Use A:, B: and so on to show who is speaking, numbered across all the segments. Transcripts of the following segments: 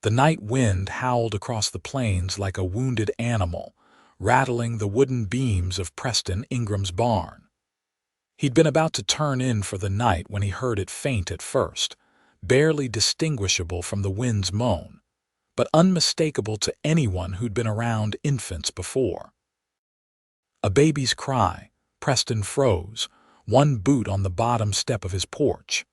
A: The night wind howled across the plains like a wounded animal, rattling the wooden beams of Preston Ingram's barn. He'd been about to turn in for the night when he heard it faint at first, barely distinguishable from the wind's moan, but unmistakable to anyone who'd been around infants before. A baby's cry. Preston froze, one boot on the bottom step of his porch.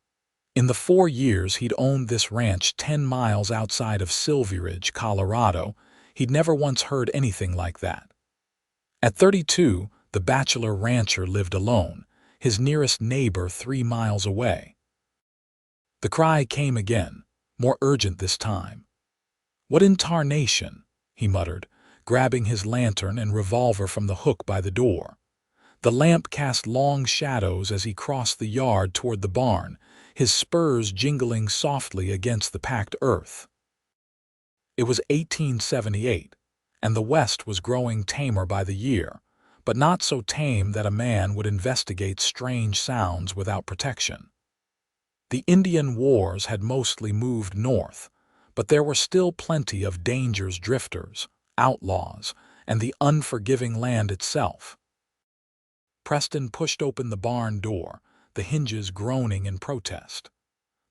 A: In the 4 years he'd owned this ranch 10 miles outside of Silver Ridge, Colorado, he'd never once heard anything like that. At 32, the bachelor rancher lived alone, his nearest neighbor 3 miles away. The cry came again, more urgent this time. "What in tarnation?" he muttered, grabbing his lantern and revolver from the hook by the door. The lamp cast long shadows as he crossed the yard toward the barn, his spurs jingling softly against the packed earth. It was 1878, and the West was growing tamer by the year, but not so tame that a man would investigate strange sounds without protection. The Indian Wars had mostly moved north, but there were still plenty of danger's drifters, outlaws, and the unforgiving land itself. Preston pushed open the barn door, the hinges groaning in protest.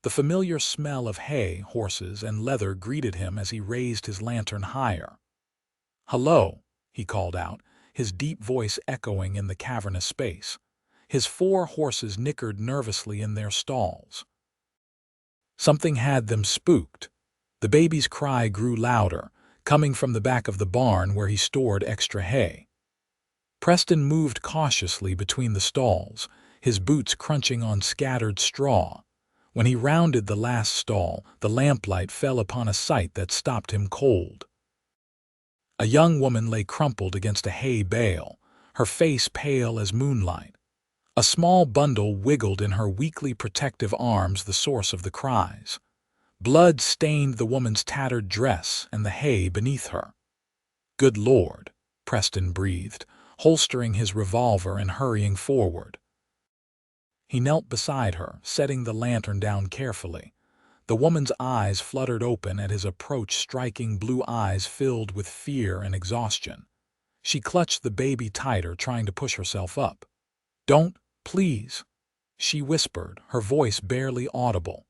A: The familiar smell of hay, horses, and leather greeted him as he raised his lantern higher. "Hello," he called out, his deep voice echoing in the cavernous space. His 4 horses nickered nervously in their stalls. Something had them spooked. The baby's cry grew louder, coming from the back of the barn where he stored extra hay. Preston moved cautiously between the stalls, his boots crunching on scattered straw. When he rounded the last stall, the lamplight fell upon a sight that stopped him cold. A young woman lay crumpled against a hay bale, her face pale as moonlight. A small bundle wiggled in her weakly protective arms, the source of the cries. Blood stained the woman's tattered dress and the hay beneath her. "Good Lord," Preston breathed, holstering his revolver and hurrying forward. He knelt beside her, setting the lantern down carefully. The woman's eyes fluttered open at his approach, striking blue eyes filled with fear and exhaustion. She clutched the baby tighter, trying to push herself up. "Don't, please," she whispered, her voice barely audible.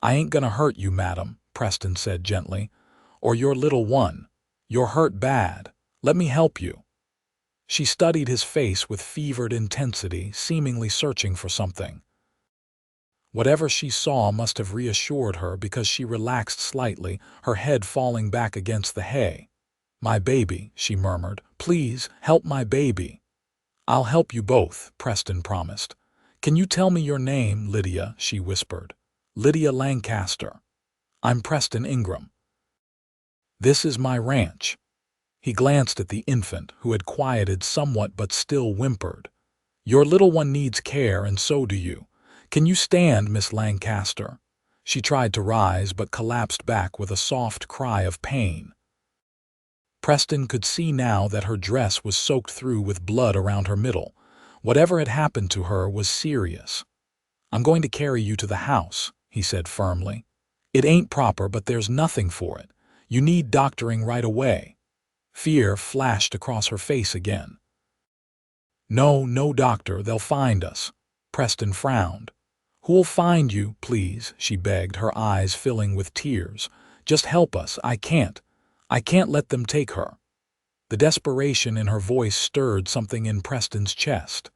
A: "I ain't gonna hurt you, madam," Preston said gently. "Or your little one. You're hurt bad. Let me help you." She studied his face with fevered intensity, seemingly searching for something. Whatever she saw must have reassured her because she relaxed slightly, her head falling back against the hay. "My baby," she murmured. "Please, help my baby." "I'll help you both," Preston promised. "Can you tell me your name, Lydia?" she whispered. "Lydia Lancaster. I'm Preston Ingram. This is my ranch." He glanced at the infant, who had quieted somewhat but still whimpered. "Your little one needs care, and so do you. Can you stand, Miss Lancaster?" She tried to rise but collapsed back with a soft cry of pain. Preston could see now that her dress was soaked through with blood around her middle. Whatever had happened to her was serious. "I'm going to carry you to the house," he said firmly. "It ain't proper, but there's nothing for it. You need doctoring right away." Fear flashed across her face again. "No, no doctor, they'll find us." Preston frowned. "Who'll find you, please?" she begged, her eyes filling with tears. "Just help us, I can't let them take her." The desperation in her voice stirred something in Preston's chest.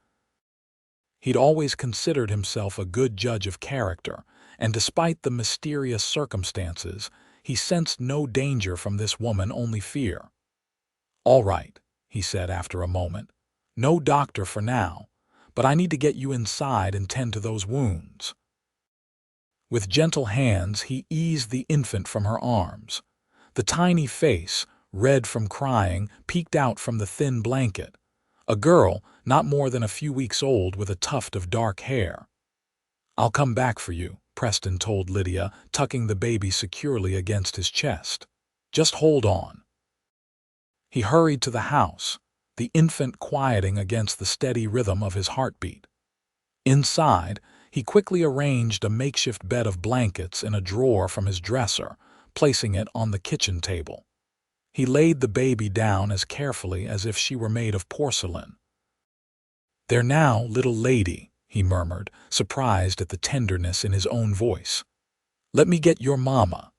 A: He'd always considered himself a good judge of character, and despite the mysterious circumstances, he sensed no danger from this woman, only fear. "All right," he said after a moment. "No doctor for now, but I need to get you inside and tend to those wounds." With gentle hands, he eased the infant from her arms. The tiny face, red from crying, peeked out from the thin blanket. A girl, not more than a few weeks old, with a tuft of dark hair. "I'll come back for you," Preston told Lydia, tucking the baby securely against his chest. "Just hold on." He hurried to the house, the infant quieting against the steady rhythm of his heartbeat. Inside, he quickly arranged a makeshift bed of blankets in a drawer from his dresser, placing it on the kitchen table. He laid the baby down as carefully as if she were made of porcelain. "There now, little lady," he murmured, surprised at the tenderness in his own voice. "Let me get your mama."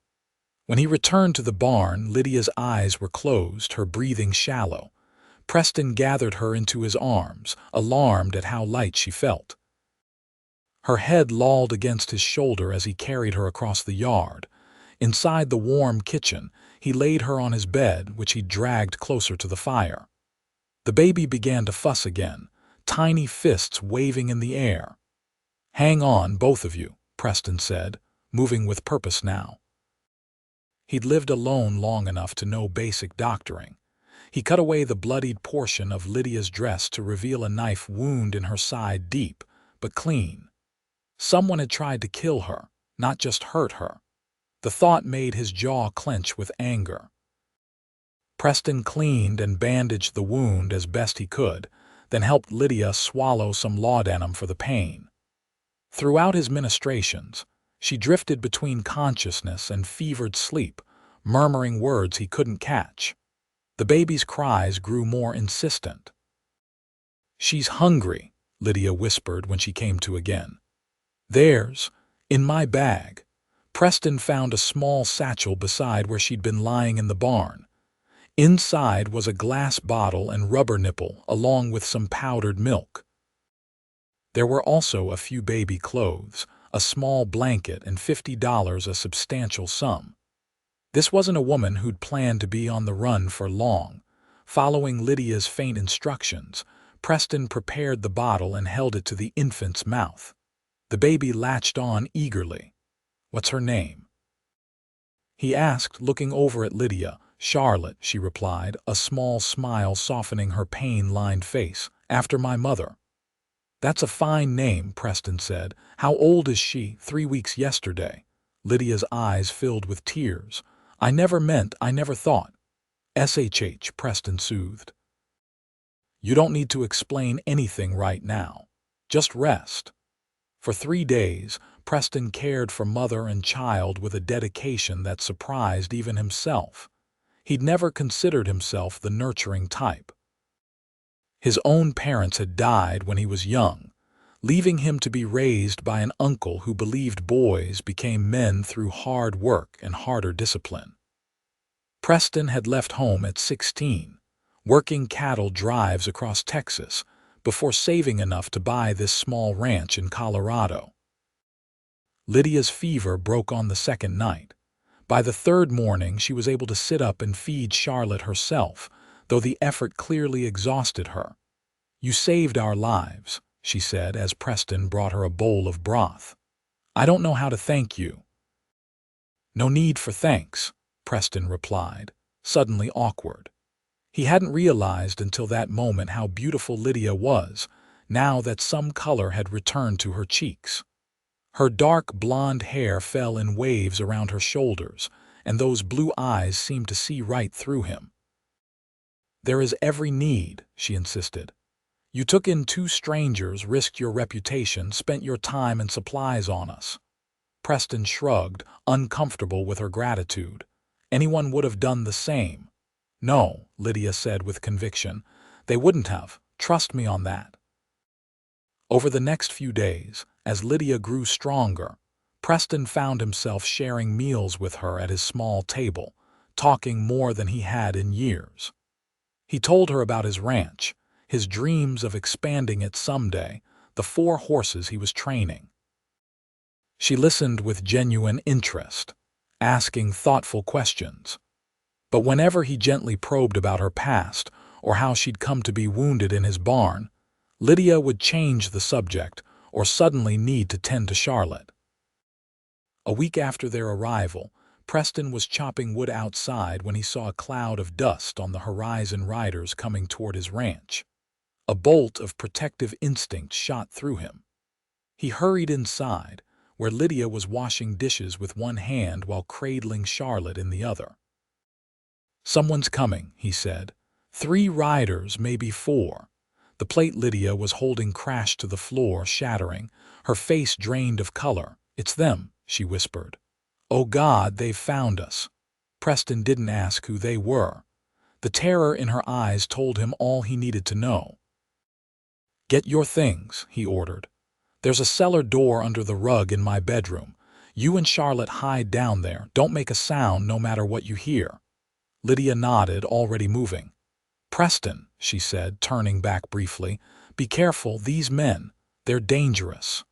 A: When he returned to the barn, Lydia's eyes were closed, her breathing shallow. Preston gathered her into his arms, alarmed at how light she felt. Her head lolled against his shoulder as he carried her across the yard. Inside the warm kitchen, he laid her on his bed, which he dragged closer to the fire. The baby began to fuss again, tiny fists waving in the air. "Hang on, both of you," Preston said, moving with purpose now. He'd lived alone long enough to know basic doctoring. He cut away the bloodied portion of Lydia's dress to reveal a knife wound in her side, deep, but clean. Someone had tried to kill her, not just hurt her. The thought made his jaw clench with anger. Preston cleaned and bandaged the wound as best he could, then helped Lydia swallow some laudanum for the pain. Throughout his ministrations, she drifted between consciousness and fevered sleep, murmuring words he couldn't catch. The baby's cries grew more insistent. "She's hungry," Lydia whispered when she came to again. "There's, in my bag." Preston found a small satchel beside where she'd been lying in the barn. Inside was a glass bottle and rubber nipple, along with some powdered milk. There were also a few baby clothes, a small blanket, and $50, a substantial sum. This wasn't a woman who'd planned to be on the run for long. Following Lydia's faint instructions, Preston prepared the bottle and held it to the infant's mouth. The baby latched on eagerly. "What's her name?" he asked, looking over at Lydia. "Charlotte," she replied, a small smile softening her pain-lined face. "After my mother." "That's a fine name," Preston said. "How old is she?" 3 weeks yesterday." Lydia's eyes filled with tears. I never thought." "SHH," Preston soothed. "You don't need to explain anything right now. Just rest." For 3 days, Preston cared for mother and child with a dedication that surprised even himself. He'd never considered himself the nurturing type. His own parents had died when he was young, leaving him to be raised by an uncle who believed boys became men through hard work and harder discipline. Preston had left home at 16, working cattle drives across Texas, before saving enough to buy this small ranch in Colorado. Lydia's fever broke on the second night. By the third morning, she was able to sit up and feed Charlotte herself, though the effort clearly exhausted her. "You saved our lives," she said as Preston brought her a bowl of broth. "I don't know how to thank you." "No need for thanks," Preston replied, suddenly awkward. He hadn't realized until that moment how beautiful Lydia was, now that some color had returned to her cheeks. Her dark blonde hair fell in waves around her shoulders, and those blue eyes seemed to see right through him. "There is every need," she insisted. "You took in 2 strangers, risked your reputation, spent your time and supplies on us." Preston shrugged, uncomfortable with her gratitude. "Anyone would have done the same." "No," Lydia said with conviction. "They wouldn't have. Trust me on that." Over the next few days, as Lydia grew stronger, Preston found himself sharing meals with her at his small table, talking more than he had in years. He told her about his ranch, his dreams of expanding it someday, the 4 horses he was training. She listened with genuine interest, asking thoughtful questions. But whenever he gently probed about her past or how she'd come to be wounded in his barn, Lydia would change the subject or suddenly need to tend to Charlotte. A week after their arrival, Preston was chopping wood outside when he saw a cloud of dust on the horizon, riders coming toward his ranch. A bolt of protective instinct shot through him. He hurried inside, where Lydia was washing dishes with one hand while cradling Charlotte in the other. "Someone's coming," he said. 3 riders, maybe 4. The plate Lydia was holding crashed to the floor, shattering, her face drained of color. "It's them," she whispered. "Oh God, they've found us." Preston didn't ask who they were. The terror in her eyes told him all he needed to know. "Get your things," he ordered. "There's a cellar door under the rug in my bedroom. You and Charlotte hide down there. Don't make a sound no matter what you hear." Lydia nodded, already moving. "Preston," she said, turning back briefly, "be careful, these men, they're dangerous."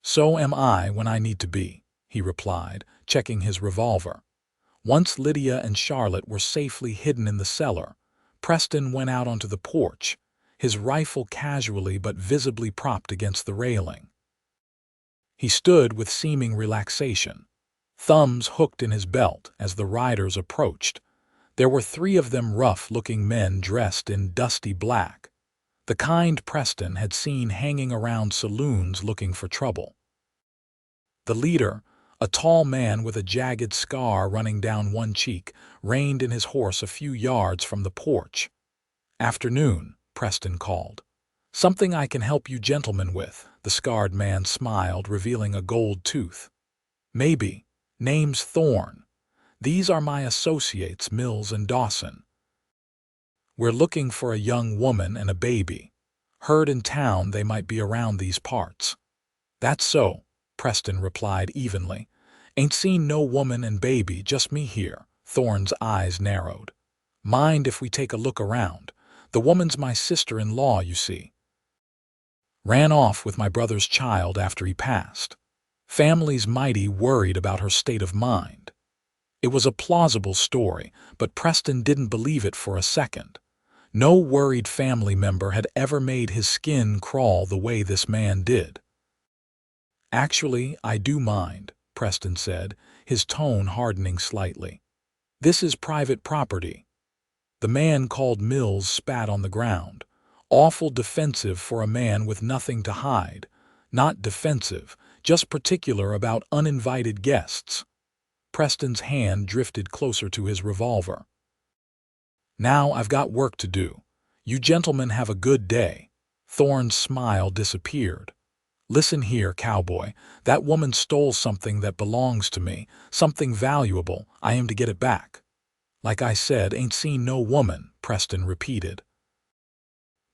A: "So am I when I need to be," he replied, checking his revolver. Once Lydia and Charlotte were safely hidden in the cellar, Preston went out onto the porch, his rifle casually but visibly propped against the railing. He stood with seeming relaxation, thumbs hooked in his belt as the riders approached. There were 3 of them rough-looking men dressed in dusty black, the kind Preston had seen hanging around saloons looking for trouble. The leader, a tall man with a jagged scar running down one cheek, reined in his horse a few yards from the porch. "Afternoon," Preston called. "Something I can help you gentlemen with," the scarred man smiled, revealing a gold tooth. "Maybe. Name's Thorne. These are my associates, Mills and Dawson. We're looking for a young woman and a baby. Heard in town they might be around these parts." "That's so," Preston replied evenly. "Ain't seen no woman and baby, just me here." Thorne's eyes narrowed. "Mind if we take a look around? The woman's my sister-in-law, you see. Ran off with my brother's child after he passed. Family's mighty worried about her state of mind." It was a plausible story, but Preston didn't believe it for a second. No worried family member had ever made his skin crawl the way this man did. "Actually, I do mind," Preston said, his tone hardening slightly. "This is private property." The man called Mills spat on the ground. Awful defensive for a man with nothing to hide. Not defensive, just particular about uninvited guests. Preston's hand drifted closer to his revolver. "Now I've got work to do. You gentlemen have a good day." Thorne's smile disappeared. "Listen here, Cowboy. That woman stole something that belongs to me, something valuable. I am to get it back." "Like I said, ain't seen no woman," Preston repeated.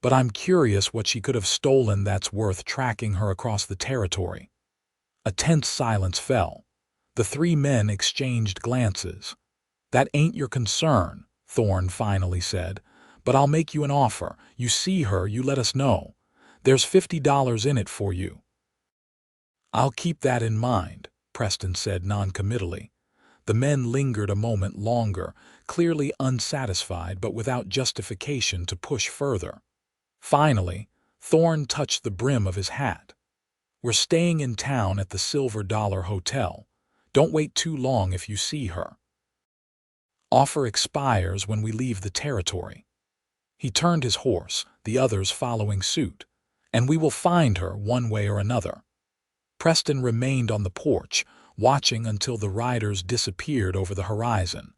A: "But I'm curious what she could have stolen that's worth tracking her across the territory." A tense silence fell. The 3 men exchanged glances. "That ain't your concern," Thorne finally said. "But I'll make you an offer. You see her, you let us know. There's $50 in it for you." "I'll keep that in mind," Preston said noncommittally. The men lingered a moment longer, clearly unsatisfied but without justification to push further. Finally, Thorne touched the brim of his hat. "We're staying in town at the Silver Dollar Hotel. Don't wait too long if you see her. Offer expires when we leave the territory." He turned his horse, the others following suit. "And we will find her one way or another." Preston remained on the porch, watching until the riders disappeared over the horizon.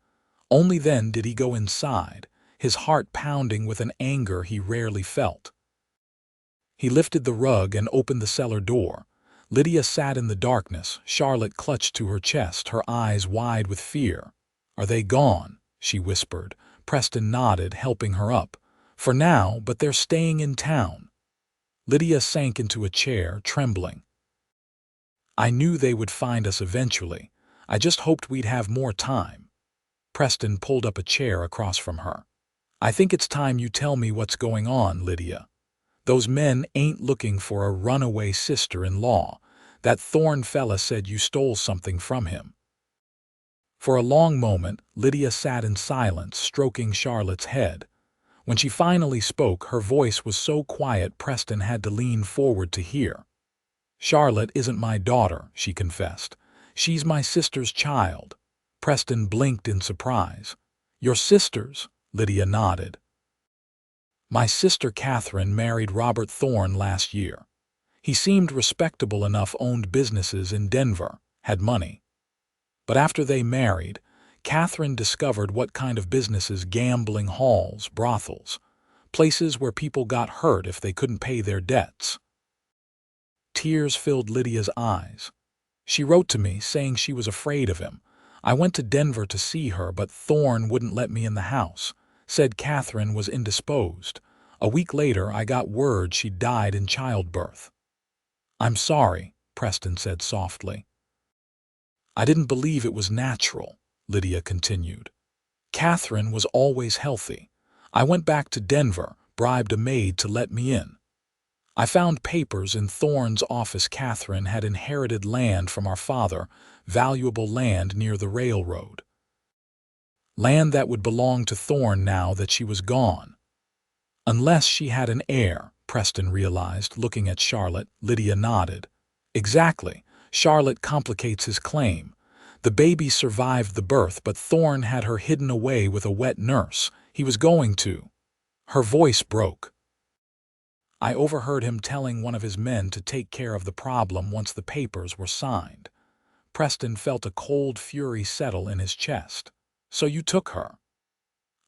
A: Only then did he go inside, his heart pounding with an anger he rarely felt. He lifted the rug and opened the cellar door. Lydia sat in the darkness, Charlotte clutched to her chest, her eyes wide with fear. "Are they gone?" she whispered. Preston nodded, helping her up. "For now, but they're staying in town." Lydia sank into a chair, trembling. "I knew they would find us eventually. I just hoped we'd have more time." Preston pulled up a chair across from her. "I think it's time you tell me what's going on, Lydia. Those men ain't looking for a runaway sister-in-law. That Thorne fella said you stole something from him." For a long moment, Lydia sat in silence, stroking Charlotte's head. When she finally spoke, her voice was so quiet Preston had to lean forward to hear. "Charlotte isn't my daughter," she confessed. "She's my sister's child." Preston blinked in surprise. "Your sister's?" Lydia nodded. "My sister Catherine married Robert Thorne last year. He seemed respectable enough, owned businesses in Denver, had money. But after they married, Catherine discovered what kind of businesses: gambling halls, brothels, places where people got hurt if they couldn't pay their debts." Tears filled Lydia's eyes. "She wrote to me saying she was afraid of him. I went to Denver to see her, but Thorne wouldn't let me in the house. Said Catherine was indisposed. A week later, I got word she died in childbirth. I'm sorry, Preston said softly. I didn't believe it was natural, Lydia continued. Catherine was always healthy. I went back to Denver, bribed a maid to let me in. I found papers in Thorne's office. Catherine had inherited land from our father, valuable land near the railroad. Land that would belong to Thorne now that she was gone. Unless she had an heir, Preston realized, looking at Charlotte. Lydia nodded. Exactly. Charlotte complicates his claim. The baby survived the birth, but Thorne had her hidden away with a wet nurse. He was going to. Her voice broke. I overheard him telling one of his men to take care of the problem once the papers were signed. Preston felt a cold fury settle in his chest. So you took her?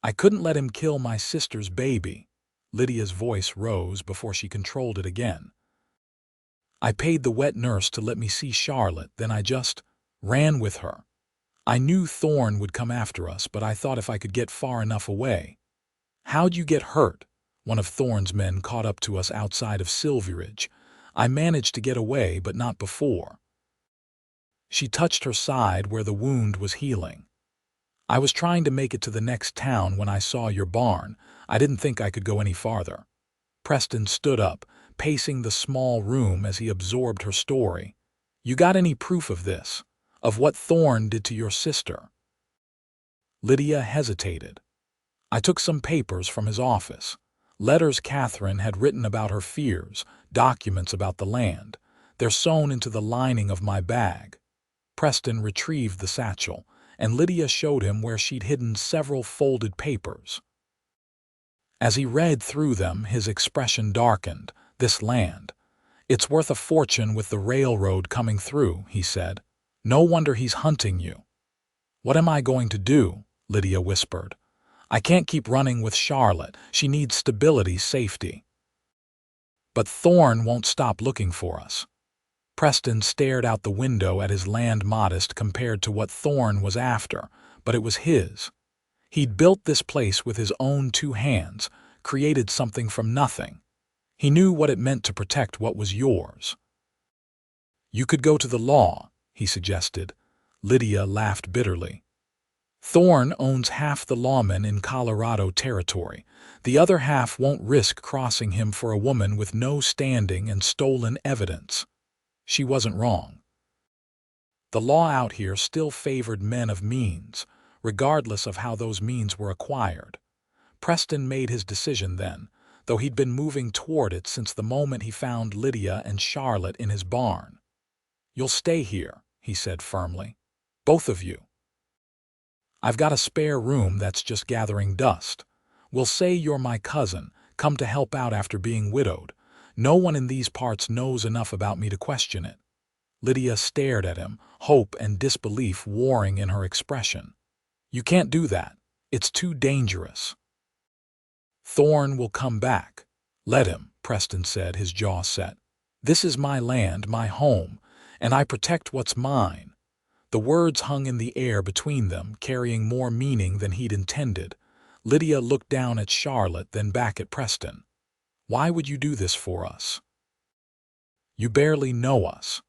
A: I couldn't let him kill my sister's baby. Lydia's voice rose before she controlled it again. I paid the wet nurse to let me see Charlotte, then I just ran with her. I knew Thorne would come after us, but I thought if I could get far enough away. How'd you get hurt? One of Thorne's men caught up to us outside of Silveridge. I managed to get away, but not before. She touched her side where the wound was healing. I was trying to make it to the next town when I saw your barn. I didn't think I could go any farther. Preston stood up, pacing the small room as he absorbed her story. You got any proof of this? Of what Thorne did to your sister? Lydia hesitated. I took some papers from his office. Letters Catherine had written about her fears, documents about the land. They're sewn into the lining of my bag. Preston retrieved the satchel, and Lydia showed him where she'd hidden several folded papers. As he read through them, his expression darkened. This land. It's worth a fortune with the railroad coming through, he said. No wonder he's hunting you. What am I going to do? Lydia whispered. I can't keep running with Charlotte. She needs stability, safety. But Thorne won't stop looking for us. Preston stared out the window at his land, modest compared to what Thorne was after, but it was his. He'd built this place with his own 2 hands, created something from nothing. He knew what it meant to protect what was yours. You could go to the law, he suggested. Lydia laughed bitterly. Thorne owns half the lawmen in Colorado territory. The other half won't risk crossing him for a woman with no standing and stolen evidence. She wasn't wrong. The law out here still favored men of means, regardless of how those means were acquired. Preston made his decision then, though he'd been moving toward it since the moment he found Lydia and Charlotte in his barn. You'll stay here, he said firmly. Both of you. I've got a spare room that's just gathering dust. We'll say you're my cousin, come to help out after being widowed. No one in these parts knows enough about me to question it. Lydia stared at him, hope and disbelief warring in her expression. You can't do that. It's too dangerous. Thorne will come back. Let him, Preston said, his jaw set. This is my land, my home, and I protect what's mine. The words hung in the air between them, carrying more meaning than he'd intended. Lydia looked down at Charlotte, then back at Preston. Why would you do this for us? You barely know us.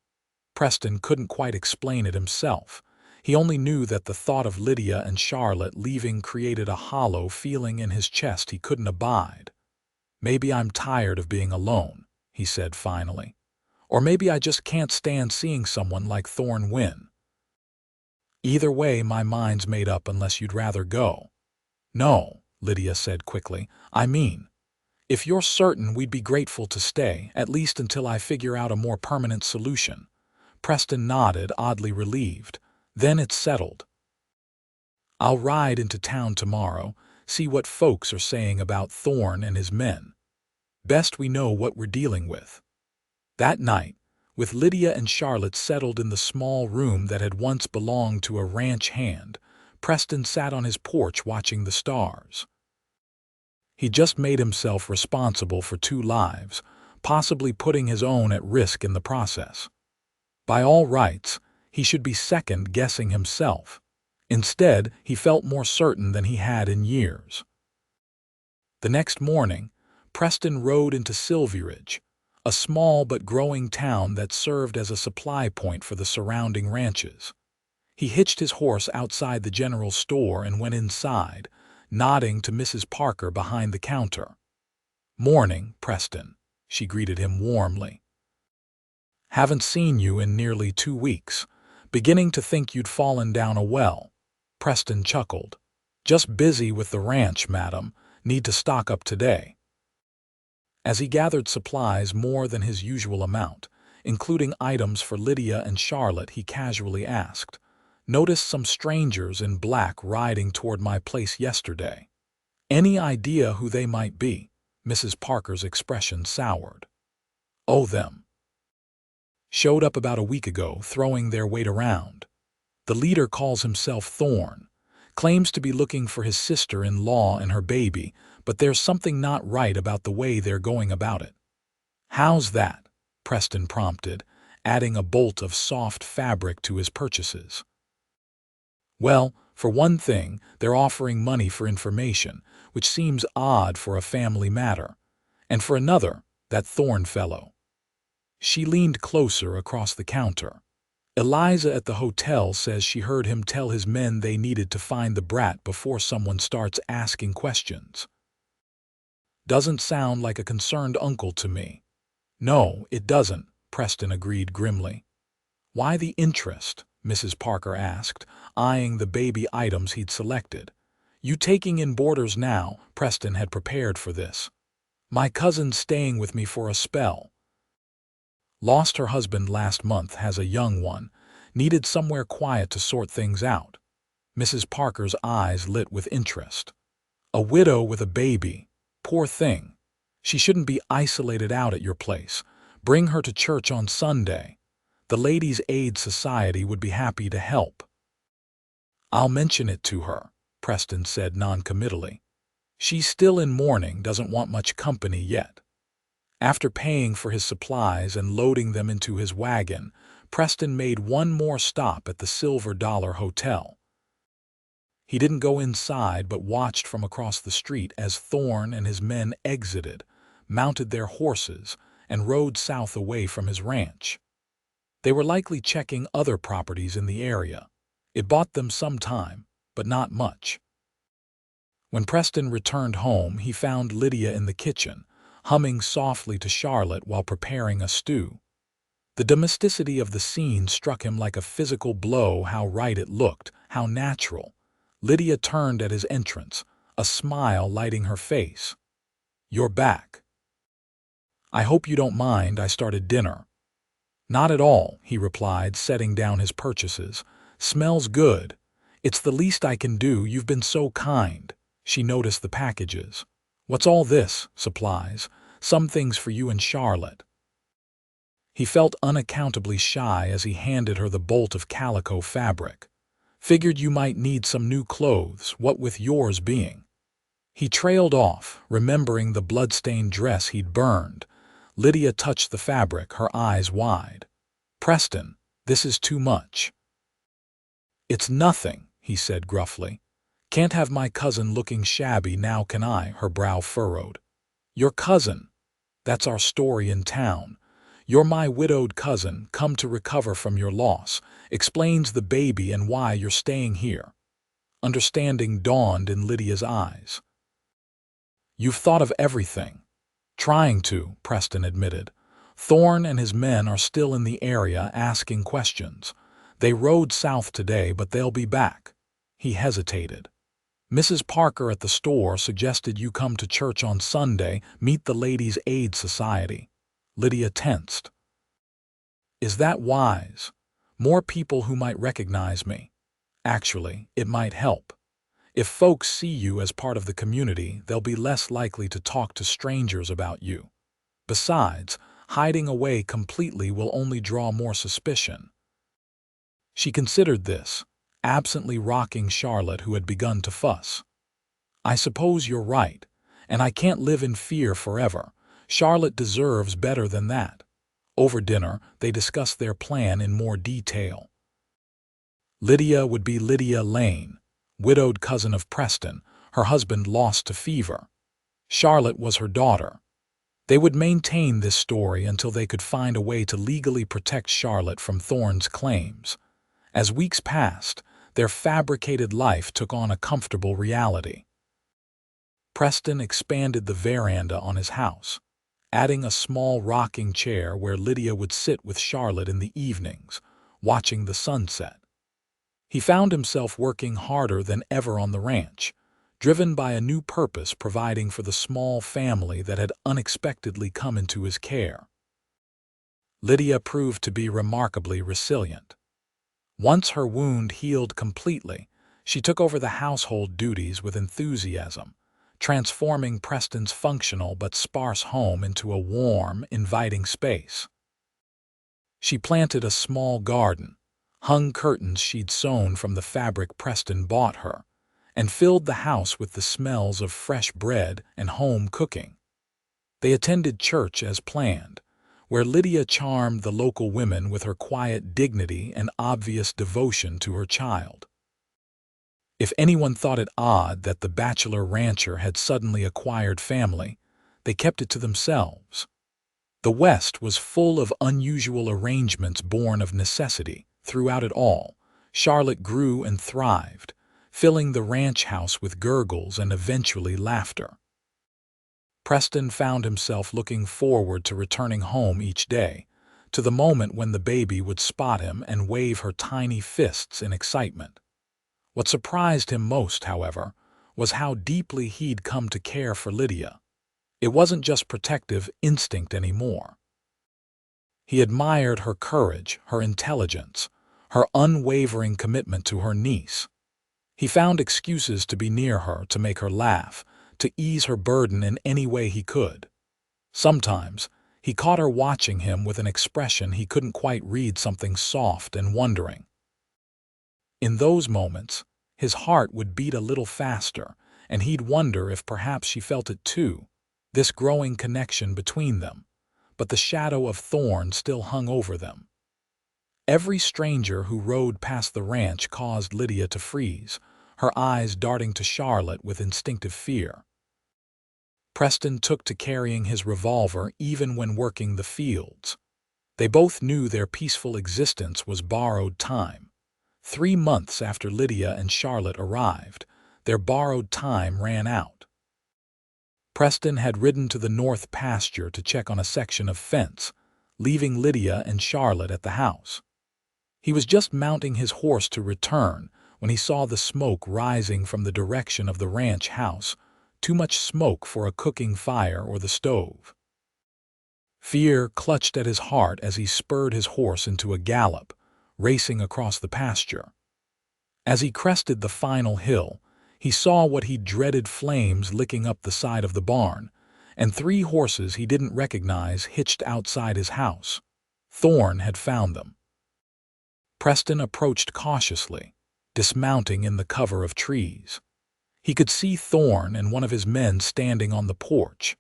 A: Preston couldn't quite explain it himself. He only knew that the thought of Lydia and Charlotte leaving created a hollow feeling in his chest he couldn't abide. Maybe I'm tired of being alone, he said finally. Or maybe I just can't stand seeing someone like Thorne win. Either way, my mind's made up unless you'd rather go. No, Lydia said quickly. I mean, if you're certain, we'd be grateful to stay, at least until I figure out a more permanent solution. Preston nodded, oddly relieved. Then it's settled. I'll ride into town tomorrow, see what folks are saying about Thorne and his men. Best we know what we're dealing with. That night, with Lydia and Charlotte settled in the small room that had once belonged to a ranch hand, Preston sat on his porch watching the stars. He just made himself responsible for 2 lives, possibly putting his own at risk in the process. By all rights, he should be second-guessing himself. Instead, he felt more certain than he had in years. The next morning, Preston rode into Silveridge, a small but growing town that served as a supply point for the surrounding ranches. He hitched his horse outside the general store and went inside, nodding to Mrs. Parker behind the counter. "Morning, Preston," she greeted him warmly. "Haven't seen you in nearly 2 weeks. Beginning to think you'd fallen down a well." Preston chuckled. "Just busy with the ranch, madam. Need to stock up today." As he gathered supplies more than his usual amount, including items for Lydia and Charlotte, he casually asked, "Noticed some strangers in black riding toward my place yesterday. Any idea who they might be?" Mrs. Parker's expression soured. "Oh, them. Showed up about a week ago, throwing their weight around. The leader calls himself Thorne. Claims to be looking for his sister-in-law and her baby, but there's something not right about the way they're going about it." "How's that?" Preston prompted, adding a bolt of soft fabric to his purchases. "Well, for one thing, they're offering money for information, which seems odd for a family matter. And for another, that Thorne fellow." She leaned closer across the counter. "Eliza at the hotel says she heard him tell his men they needed to find the brat before someone starts asking questions. Doesn't sound like a concerned uncle to me." "No, it doesn't," Preston agreed grimly. "Why the interest?" Mrs. Parker asked, eyeing the baby items he'd selected. "You taking in boarders now?" Preston had prepared for this. "My cousin's staying with me for a spell. Lost her husband last month, has a young one. Needed somewhere quiet to sort things out." Mrs. Parker's eyes lit with interest. "A widow with a baby. Poor thing. She shouldn't be isolated out at your place. Bring her to church on Sunday. The Ladies' Aid Society would be happy to help." "I'll mention it to her," Preston said noncommittally. "She's still in mourning, doesn't want much company yet." After paying for his supplies and loading them into his wagon, Preston made one more stop at the Silver Dollar Hotel. He didn't go inside but watched from across the street as Thorne and his men exited, mounted their horses, and rode south away from his ranch. They were likely checking other properties in the area. It bought them some time, but not much. When Preston returned home, he found Lydia in the kitchen, humming softly to Charlotte while preparing a stew. The domesticity of the scene struck him like a physical blow. How right it looked, how natural. Lydia turned at his entrance, a smile lighting her face. "You're back. I hope you don't mind I started dinner." "Not at all," he replied, setting down his purchases. "Smells good. It's the least I can do. You've been so kind." She noticed the packages. "What's all this?" "Supplies. Some things for you and Charlotte." He felt unaccountably shy as he handed her the bolt of calico fabric. "Figured you might need some new clothes, what with yours being." He trailed off, remembering the blood-stained dress he'd burned. Lydia touched the fabric, her eyes wide. "Preston, this is too much." "It's nothing," he said gruffly. "Can't have my cousin looking shabby now, can I?" Her brow furrowed. "Your cousin? That's our story in town. You're my widowed cousin, come to recover from your loss. Explains the baby and why you're staying here." Understanding dawned in Lydia's eyes. "You've thought of everything." "Trying to," Preston admitted. "Thorne and his men are still in the area asking questions. They rode south today, but they'll be back." He hesitated. "Mrs. Parker at the store suggested you come to church on Sunday, meet the Ladies' Aid Society." Lydia tensed. "Is that wise? More people who might recognize me. Actually, it might help. If folks see you as part of the community, they'll be less likely to talk to strangers about you. Besides, hiding away completely will only draw more suspicion." She considered this, absently rocking Charlotte, who had begun to fuss. "I suppose you're right, and I can't live in fear forever. Charlotte deserves better than that." Over dinner, they discussed their plan in more detail. Lydia would be Lydia Lane, widowed cousin of Preston, her husband lost to fever. Charlotte was her daughter. They would maintain this story until they could find a way to legally protect Charlotte from Thorne's claims. As weeks passed, their fabricated life took on a comfortable reality. Preston expanded the veranda on his house, adding a small rocking chair where Lydia would sit with Charlotte in the evenings, watching the sunset. He found himself working harder than ever on the ranch, driven by a new purpose providing for the small family that had unexpectedly come into his care. Lydia proved to be remarkably resilient. Once her wound healed completely, she took over the household duties with enthusiasm, transforming Preston's functional but sparse home into a warm, inviting space. She planted a small garden, hung curtains she'd sewn from the fabric Preston bought her, and filled the house with the smells of fresh bread and home cooking. They attended church as planned, where Lydia charmed the local women with her quiet dignity and obvious devotion to her child. If anyone thought it odd that the bachelor rancher had suddenly acquired family, they kept it to themselves. The West was full of unusual arrangements born of necessity. Throughout it all, Charlotte grew and thrived, filling the ranch house with gurgles and eventually laughter. Preston found himself looking forward to returning home each day, to the moment when the baby would spot him and wave her tiny fists in excitement. What surprised him most, however, was how deeply he'd come to care for Lydia. It wasn't just protective instinct anymore. He admired her courage, her intelligence, her unwavering commitment to her niece. He found excuses to be near her, to make her laugh, to ease her burden in any way he could. Sometimes, he caught her watching him with an expression he couldn't quite read, something soft and wondering. In those moments, his heart would beat a little faster, and he'd wonder if perhaps she felt it too, this growing connection between them. But the shadow of Thorne still hung over them. Every stranger who rode past the ranch caused Lydia to freeze, her eyes darting to Charlotte with instinctive fear. Preston took to carrying his revolver even when working the fields. They both knew their peaceful existence was borrowed time. 3 months after Lydia and Charlotte arrived, their borrowed time ran out. Preston had ridden to the north pasture to check on a section of fence, leaving Lydia and Charlotte at the house. He was just mounting his horse to return when he saw the smoke rising from the direction of the ranch house, too much smoke for a cooking fire or the stove. Fear clutched at his heart as he spurred his horse into a gallop, racing across the pasture. As he crested the final hill, he saw what he dreaded: flames licking up the side of the barn, and 3 horses he didn't recognize hitched outside his house. Thorne had found them. Preston approached cautiously, dismounting in the cover of trees. He could see Thorne and one of his men standing on the porch.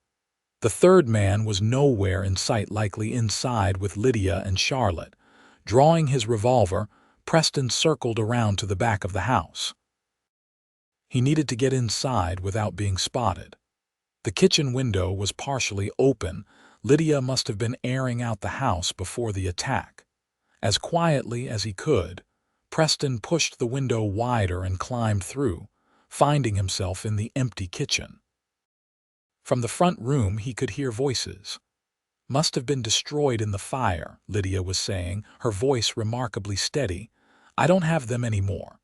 A: The third man was nowhere in sight, likely inside with Lydia and Charlotte. Drawing his revolver, Preston circled around to the back of the house. He needed to get inside without being spotted. The kitchen window was partially open. Lydia must have been airing out the house before the attack. As quietly as he could, Preston pushed the window wider and climbed through, finding himself in the empty kitchen. From the front room he could hear voices. "Must have been destroyed in the fire," Lydia was saying, her voice remarkably steady. "I don't have them anymore."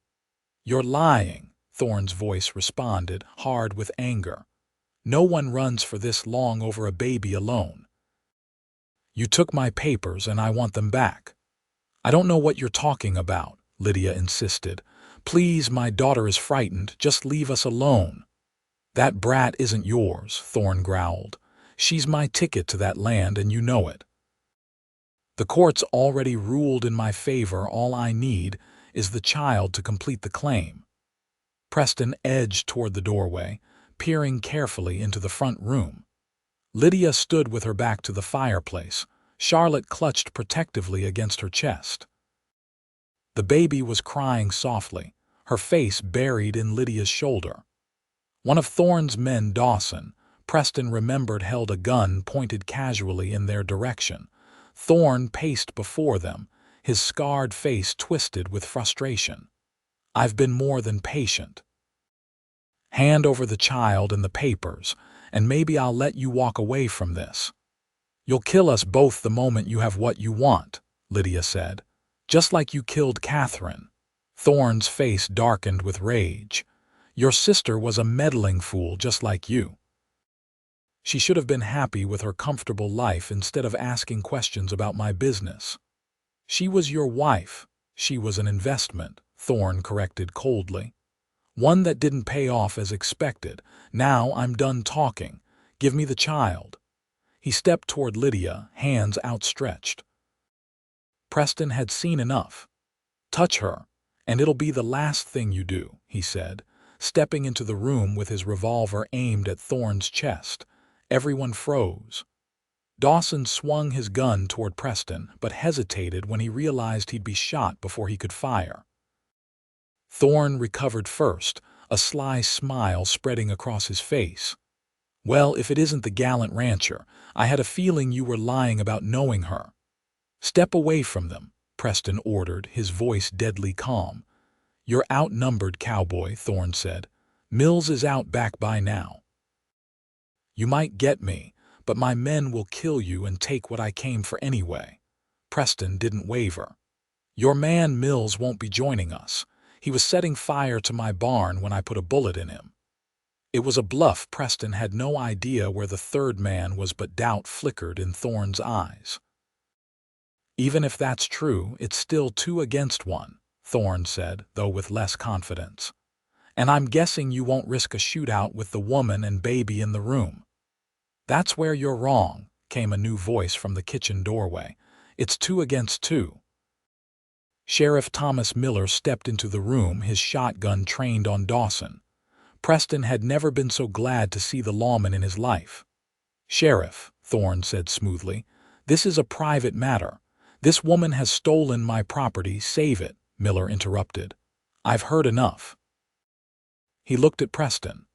A: "You're lying," Thorne's voice responded, hard with anger. "No one runs for this long over a baby alone." "You took my papers and I want them back." "I don't know what you're talking about," Lydia insisted. "Please, my daughter is frightened. Just leave us alone." "That brat isn't yours," Thorne growled. "She's my ticket to that land and you know it." "The court's already ruled in my favor. All I need is the child to complete the claim." Preston edged toward the doorway, peering carefully into the front room. Lydia stood with her back to the fireplace, Charlotte clutched protectively against her chest. The baby was crying softly, her face buried in Lydia's shoulder. One of Thorne's men, Dawson, Preston remembered, held a gun pointed casually in their direction. Thorne paced before them, his scarred face twisted with frustration. "I've been more than patient. Hand over the child and the papers, and maybe I'll let you walk away from this." "You'll kill us both the moment you have what you want," Lydia said. "Just like you killed Catherine." Thorne's face darkened with rage. "Your sister was a meddling fool just like you. She should have been happy with her comfortable life instead of asking questions about my business." "She was your wife. She was an investment," Thorne corrected coldly. "One that didn't pay off as expected. Now I'm done talking. Give me the child." He stepped toward Lydia, hands outstretched. Preston had seen enough. "Touch her, and it'll be the last thing you do," he said, stepping into the room with his revolver aimed at Thorne's chest. Everyone froze. Dawson swung his gun toward Preston, but hesitated when he realized he'd be shot before he could fire. Thorne recovered first, a sly smile spreading across his face. "Well, if it isn't the gallant rancher, I had a feeling you were lying about knowing her." "Step away from them," Preston ordered, his voice deadly calm. "You're outnumbered, Cowboy," Thorne said. "Mills is out back by now. You might get me, but my men will kill you and take what I came for anyway." Preston didn't waver. "Your man Mills won't be joining us. He was setting fire to my barn when I put a bullet in him." It was a bluff. Preston had no idea where the third man was, but doubt flickered in Thorne's eyes. "Even if that's true, it's still 2 against 1, Thorne said, though with less confidence. "And I'm guessing you won't risk a shootout with the woman and baby in the room." "That's where you're wrong," came a new voice from the kitchen doorway. "It's 2 against 2. Sheriff Thomas Miller stepped into the room, his shotgun trained on Dawson. Preston had never been so glad to see the lawman in his life. "Sheriff," Thorne said smoothly, "this is a private matter. This woman has stolen my property. Save it," Miller interrupted. "I've heard enough." He looked at Preston.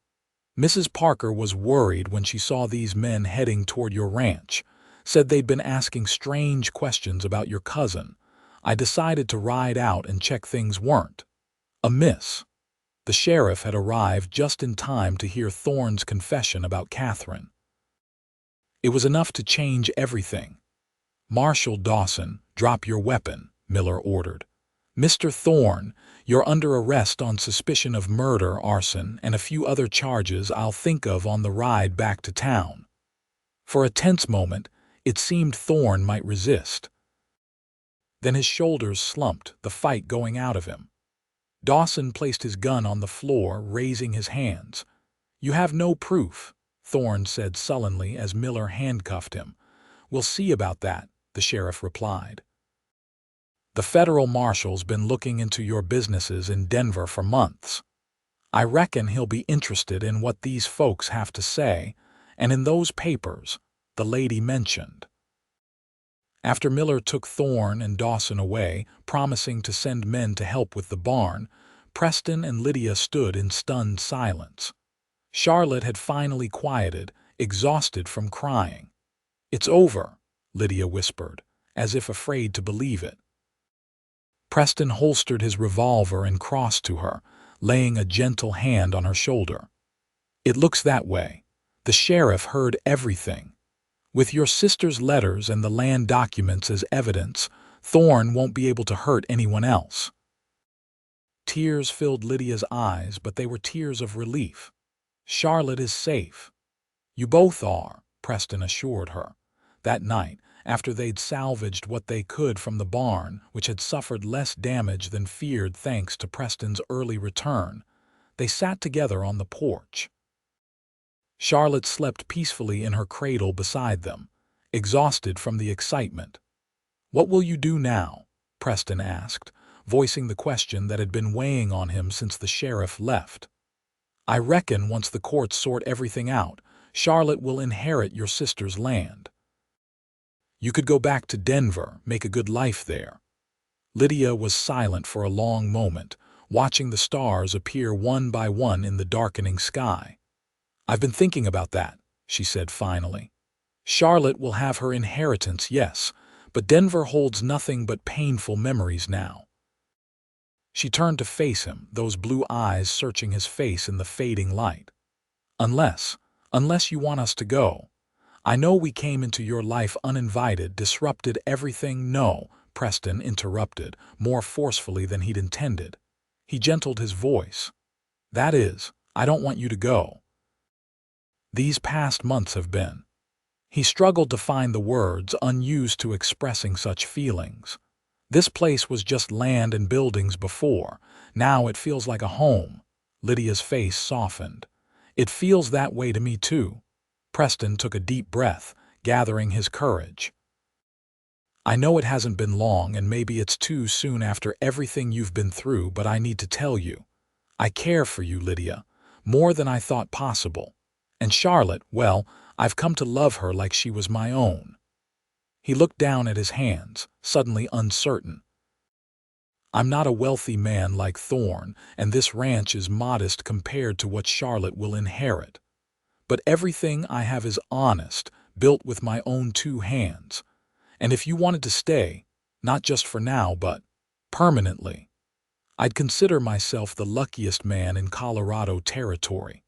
A: "Mrs. Parker was worried when she saw these men heading toward your ranch. Said they'd been asking strange questions about your cousin. I decided to ride out and check things weren't amiss." The sheriff had arrived just in time to hear Thorne's confession about Catherine. It was enough to change everything. "Marshal Dawson, drop your weapon," Miller ordered. "Mr. Thorne, you're under arrest on suspicion of murder, arson, and a few other charges I'll think of on the ride back to town." For a tense moment, it seemed Thorne might resist. Then his shoulders slumped, the fight going out of him. Dawson placed his gun on the floor, raising his hands. "You have no proof," Thorne said sullenly as Miller handcuffed him. "We'll see about that," the sheriff replied. "The federal marshal's been looking into your businesses in Denver for months. I reckon he'll be interested in what these folks have to say, and in those papers the lady mentioned." After Miller took Thorne and Dawson away, promising to send men to help with the barn, Preston and Lydia stood in stunned silence. Charlotte had finally quieted, exhausted from crying. "It's over," Lydia whispered, as if afraid to believe it. Preston holstered his revolver and crossed to her, laying a gentle hand on her shoulder. "It looks that way. The sheriff heard everything. With your sister's letters and the land documents as evidence, Thorne won't be able to hurt anyone else." Tears filled Lydia's eyes, but they were tears of relief. "Charlotte is safe." "You both are," Preston assured her. That night, after they'd salvaged what they could from the barn, which had suffered less damage than feared thanks to Preston's early return, they sat together on the porch. Charlotte slept peacefully in her cradle beside them, exhausted from the excitement. "What will you do now?" Preston asked, voicing the question that had been weighing on him since the sheriff left. "I reckon once the courts sort everything out, Charlotte will inherit your sister's land. You could go back to Denver, make a good life there." Lydia was silent for a long moment, watching the stars appear one by one in the darkening sky. "I've been thinking about that," she said finally. "Charlotte will have her inheritance, yes, but Denver holds nothing but painful memories now." She turned to face him, those blue eyes searching his face in the fading light. Unless you want us to go. I know we came into your life uninvited, disrupted everything." "No," Preston interrupted, more forcefully than he'd intended. He gentled his voice. "That is, I don't want you to go. These past months have been—" He struggled to find the words, unused to expressing such feelings. "This place was just land and buildings before. Now it feels like a home." Lydia's face softened. "It feels that way to me too." Preston took a deep breath, gathering his courage. "I know it hasn't been long, and maybe it's too soon after everything you've been through, but I need to tell you. I care for you, Lydia, more than I thought possible. And Charlotte, well, I've come to love her like she was my own." He looked down at his hands, suddenly uncertain. "I'm not a wealthy man like Thorne, and this ranch is modest compared to what Charlotte will inherit. But everything I have is honest, built with my own two hands. And if you wanted to stay, not just for now, but permanently, I'd consider myself the luckiest man in Colorado territory."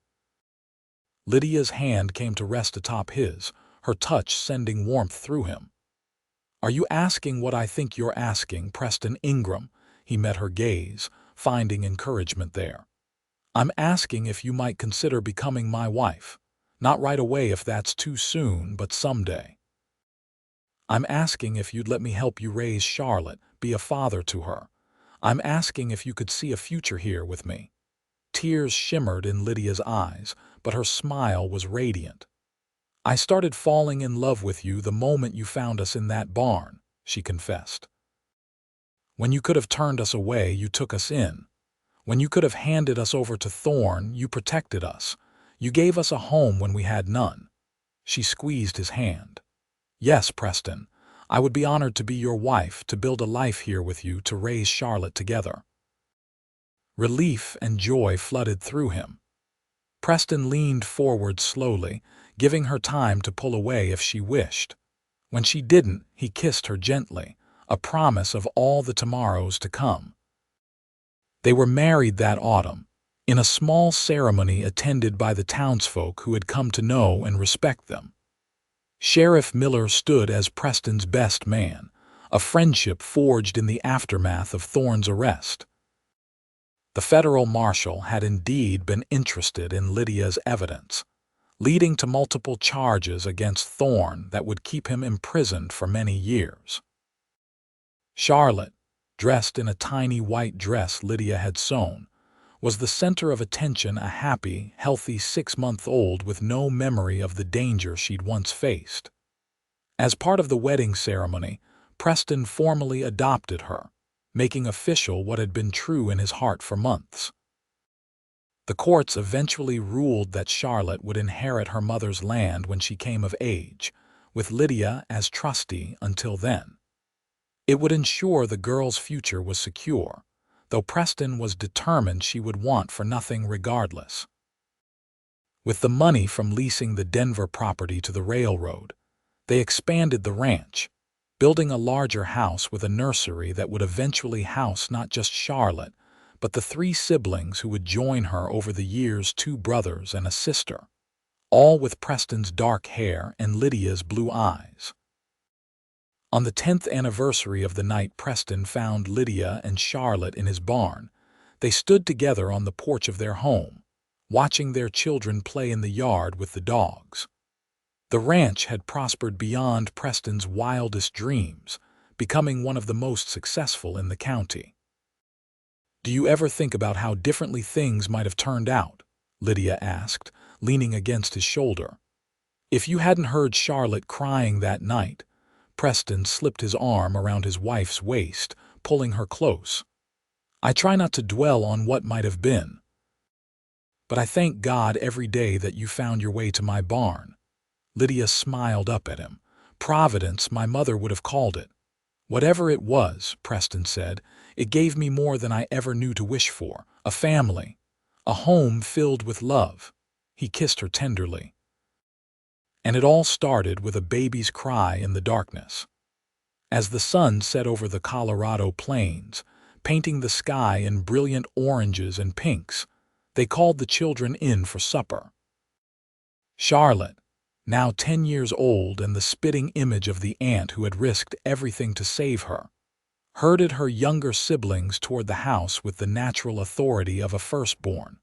A: Lydia's hand came to rest atop his, her touch sending warmth through him. "Are you asking what I think you're asking, Preston Ingram?" He met her gaze, finding encouragement there. "I'm asking if you might consider becoming my wife. Not right away if that's too soon, but someday. I'm asking if you'd let me help you raise Charlotte, be a father to her. I'm asking if you could see a future here with me." Tears shimmered in Lydia's eyes, but her smile was radiant. "I started falling in love with you the moment you found us in that barn," she confessed. "When you could have turned us away, you took us in. When you could have handed us over to Thorne, you protected us. You gave us a home when we had none." She squeezed his hand. "Yes, Preston, I would be honored to be your wife, to build a life here with you, to raise Charlotte together." Relief and joy flooded through him. Preston leaned forward slowly, giving her time to pull away if she wished. When she didn't, he kissed her gently, a promise of all the tomorrows to come. They were married that autumn, in a small ceremony attended by the townsfolk who had come to know and respect them. Sheriff Miller stood as Preston's best man, a friendship forged in the aftermath of Thorne's arrest. The federal marshal had indeed been interested in Lydia's evidence, leading to multiple charges against Thorne that would keep him imprisoned for many years. Charlotte, dressed in a tiny white dress Lydia had sewn, was the center of attention, a happy, healthy 6-month-old with no memory of the danger she'd once faced. As part of the wedding ceremony, Preston formally adopted her, making official what had been true in his heart for months. The courts eventually ruled that Charlotte would inherit her mother's land when she came of age, with Lydia as trustee until then. It would ensure the girl's future was secure, though Preston was determined she would want for nothing regardless. With the money from leasing the Denver property to the railroad, they expanded the ranch, building a larger house with a nursery that would eventually house not just Charlotte, but the 3 siblings who would join her over the years, 2 brothers and a sister, all with Preston's dark hair and Lydia's blue eyes. On the 10th anniversary of the night Preston found Lydia and Charlotte in his barn, they stood together on the porch of their home, watching their children play in the yard with the dogs. The ranch had prospered beyond Preston's wildest dreams, becoming one of the most successful in the county. "Do you ever think about how differently things might have turned out?" Lydia asked, leaning against his shoulder. "If you hadn't heard Charlotte crying that night." Preston slipped his arm around his wife's waist, pulling her close. "I try not to dwell on what might have been. But I thank God every day that you found your way to my barn." Lydia smiled up at him. "Providence, my mother would have called it. "Whatever it was," Preston said, "it gave me more than I ever knew to wish for. A family. A home filled with love." He kissed her tenderly. And it all started with a baby's cry in the darkness. As the sun set over the Colorado plains, painting the sky in brilliant oranges and pinks, they called the children in for supper. Charlotte, now 10 years old and the spitting image of the aunt who had risked everything to save her, herded her younger siblings toward the house with the natural authority of a firstborn.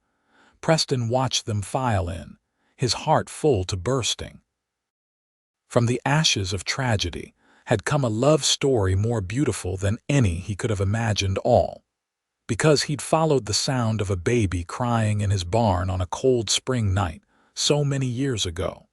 A: Preston watched them file in, his heart full to bursting. From the ashes of tragedy had come a love story more beautiful than any he could have imagined, all because he'd followed the sound of a baby crying in his barn on a cold spring night so many years ago.